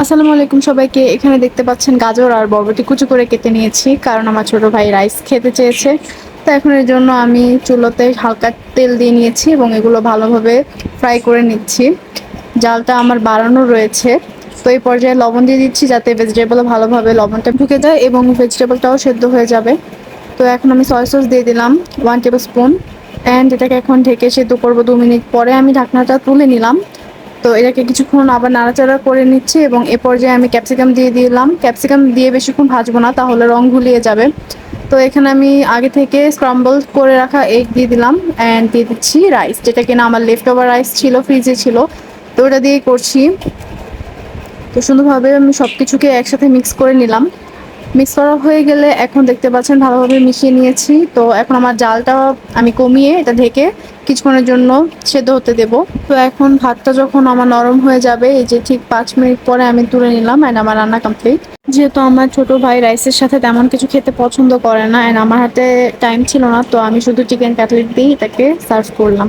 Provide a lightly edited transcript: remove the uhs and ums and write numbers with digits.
আসসালামু আলাইকুম সবাইকে। এখানে দেখতে পাচ্ছেন গাজর আর বরবটি কুচি করে কেটে নিয়েছি, কারণ আমার ছোট ভাই রাইস খেতে চেয়েছে। তো এখন এর জন্য আমি চুলোতে হালকা তেল দিয়ে নিয়েছি এবং এগুলো ভালোভাবে ফ্রাই করে নিচ্ছি। জালটা আমার বাড়ানো রয়েছে। তো এই পর্যায়ে লবণ দিয়ে দিচ্ছি যাতে ভেজিটেবল ভালোভাবে লবণটা ঢুকে যায় এবং ভেজিটেবলটাও সেদ্ধ হয়ে যাবে। তো এখন আমি সয়া সস দিয়ে দিলাম 1 টেবিল স্পুন। অ্যান্ড এটাকে এখন ঢেকে সেদ্ধ করবো। 2 মিনিট পরে আমি ঢাকনাটা তুলে নিলাম। তো এটাকে কিছুক্ষণ আবার নাড়াচাড়া করে নিচ্ছি এবং এ পর্যায়ে আমি ক্যাপসিকাম দিয়ে দিলাম। ক্যাপসিকাম দিয়ে বেশিক্ষণ ভাজবো না, তাহলে রং ঘুলিয়ে যাবে। তো এখানে আমি আগে থেকে স্ক্রাম্বল করে রাখা এগ দিয়ে দিলাম অ্যান্ড দিয়ে দিচ্ছি রাইস, যেটা কিনা আমার লেফট ওভার রাইস ছিল, ফ্রিজে ছিল। তো ওটা দিয়েই করছি। তো সুন্দরভাবে আমি সব কিছুকে একসাথে মিক্স করে নিলাম। মিক্স করা হয়ে গেলে এখন দেখতে পাচ্ছেন ভালোভাবে মিশিয়ে নিয়েছি। তো এখন আমার জালটা আমি কমিয়ে এটা ঢেকে কিছুক্ষণের জন্য সেদ্ধ হতে দেব। তো এখন ভাতটা যখন আমার নরম হয়ে যাবে, এই যে ঠিক 5 মিনিট পরে আমি তুলে নিলাম অ্যান্ড আমার রান্না কমপ্লিট। যেহেতু আমার ছোট ভাই রাইসের সাথে তেমন কিছু খেতে পছন্দ করে না অ্যান্ড আমার হাতে টাইম ছিল না, তো আমি শুধু চিকেন কাটলেট দিয়ে এটাকে সার্ভ করলাম।